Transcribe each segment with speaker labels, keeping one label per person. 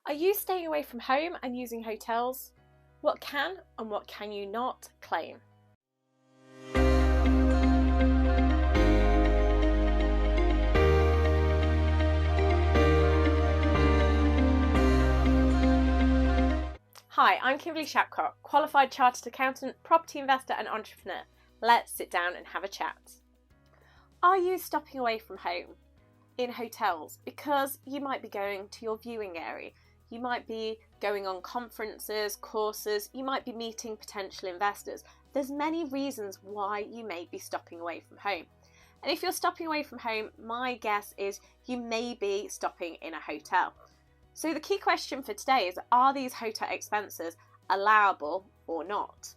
Speaker 1: Are you staying away from home and using hotels? What can and what can you not claim? Hi, I'm Kimberly Shapcott, qualified chartered accountant, property investor and entrepreneur. Let's sit down and have a chat. Are you stopping away from home in hotels because you might be going to your viewing area? You might be going on conferences, courses, you might be meeting potential investors. There's many reasons why you may be stopping away from home. And if you're stopping away from home, my guess is you may be stopping in a hotel. So the key question for today is, are these hotel expenses allowable or not?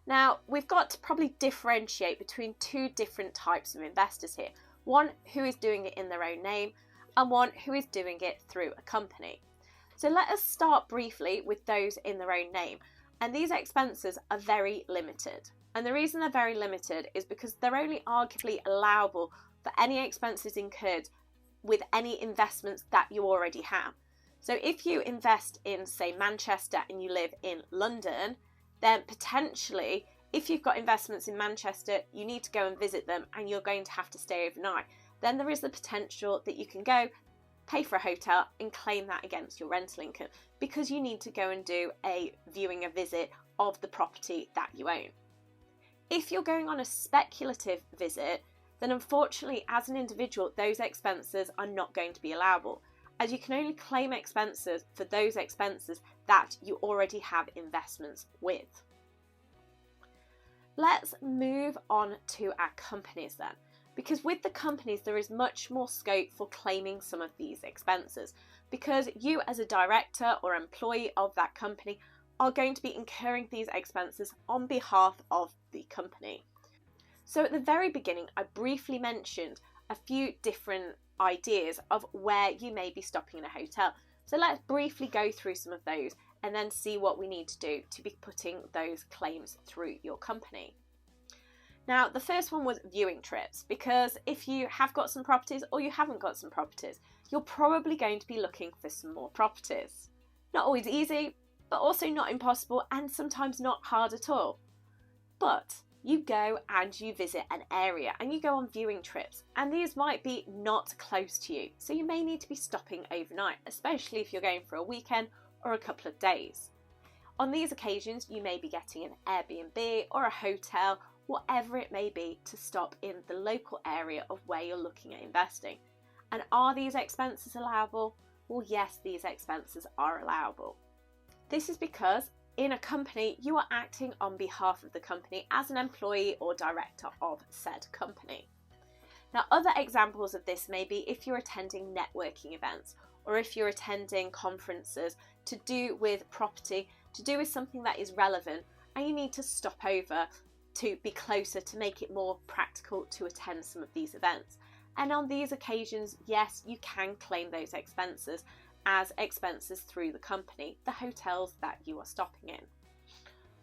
Speaker 1: Now, we've got to probably differentiate between two different types of investors here. One who is doing it in their own name and one who is doing it through a company. So let us start briefly with those in their own name. And these expenses are very limited. And the reason they're very limited is because they're only arguably allowable for any expenses incurred with any investments that you already have. So if you invest in, say, Manchester and you live in London, then potentially, if you've got investments in Manchester, you need to go and visit them and you're going to have to stay overnight. Then there is the potential that you can go pay for a hotel and claim that against your rental income because you need to go and do a visit of the property that you own. If you're going on a speculative visit, then unfortunately as an individual those expenses are not going to be allowable, as you can only claim expenses for those expenses that you already have investments with. Let's move on to our companies then, because with the companies there is much more scope for claiming some of these expenses, because you as a director or employee of that company are going to be incurring these expenses on behalf of the company. So at the very beginning I briefly mentioned a few different ideas of where you may be stopping in a hotel. So let's briefly go through some of those and then see what we need to do to be putting those claims through your company. Now, the first one was viewing trips, because if you have got some properties or you haven't got some properties, you're probably going to be looking for some more properties. Not always easy, but also not impossible and sometimes not hard at all. But you go and you visit an area and you go on viewing trips, and these might be not close to you, so you may need to be stopping overnight, especially if you're going for a weekend or a couple of days. On these occasions you may be getting an Airbnb or a hotel, whatever it may be, to stop in the local area of where you're looking at investing. And are these expenses allowable? Well, yes, these expenses are allowable. This is because in a company, you are acting on behalf of the company as an employee or director of said company. Now, other examples of this may be if you're attending networking events or if you're attending conferences to do with property, to do with something that is relevant, and you need to stop over to be closer to make it more practical to attend some of these events. And on these occasions, yes, you can claim those expenses as expenses through the company, the hotels that you are stopping in.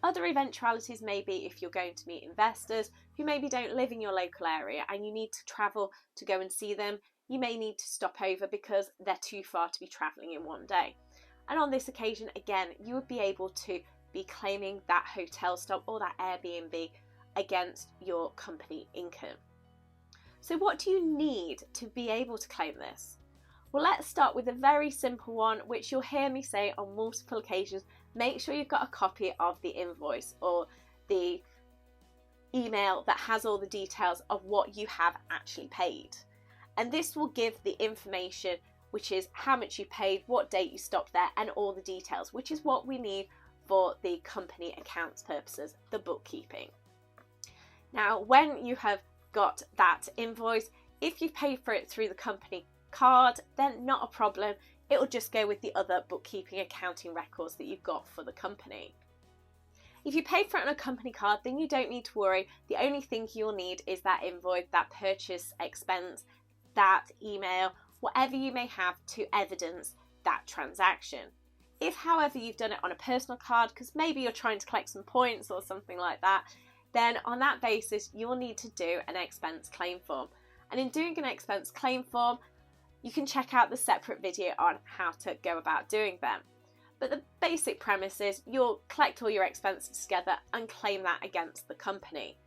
Speaker 1: Other eventualities may be if you're going to meet investors who maybe don't live in your local area and you need to travel to go and see them. You may need to stop over because they're too far to be travelling in one day. And on this occasion, again, you would be able to be claiming that hotel stop or that Airbnb against your company income. So what do you need to be able to claim this? Well, let's start with a very simple one, which you'll hear me say on multiple occasions. Make sure you've got a copy of the invoice or the email that has all the details of what you have actually paid. And this will give the information, which is how much you paid, what date you stopped there, and all the details, which is what we need for the company accounts purposes, the bookkeeping. Now, when you have got that invoice, if you've paid for it through the company card, then not a problem. It will just go with the other bookkeeping accounting records that you've got for the company. If you paid for it on a company card, then you don't need to worry. The only thing you'll need is that invoice, that purchase expense, that email, whatever you may have to evidence that transaction. If, however, you've done it on a personal card, because maybe you're trying to collect some points or something like that, then on that basis, you'll need to do an expense claim form. And in doing an expense claim form, You can check out the separate video on how to go about doing them. But the basic premise is you'll collect all your expenses together and claim that against the company.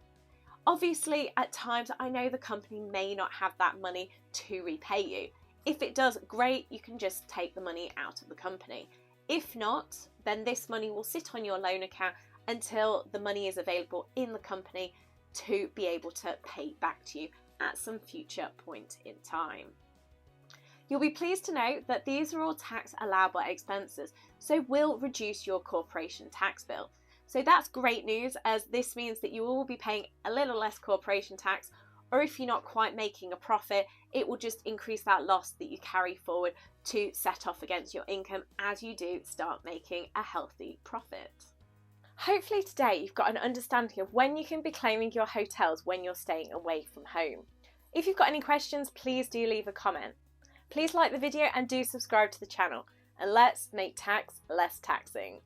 Speaker 1: Obviously, at times, I know the company may not have that money to repay you. If it does, great, you can just take the money out of the company. If not, then this money will sit on your loan account until the money is available in the company to be able to pay back to you at some future point in time. You'll be pleased to know that these are all tax allowable expenses, so will reduce your corporation tax bill. So that's great news, as this means that you will be paying a little less corporation tax, or if you're not quite making a profit, it will just increase that loss that you carry forward to set off against your income as you do start making a healthy profit. Hopefully today you've got an understanding of when you can be claiming your hotels when you're staying away from home. If you've got any questions, please do leave a comment. Please like the video and do subscribe to the channel, and let's make tax less taxing.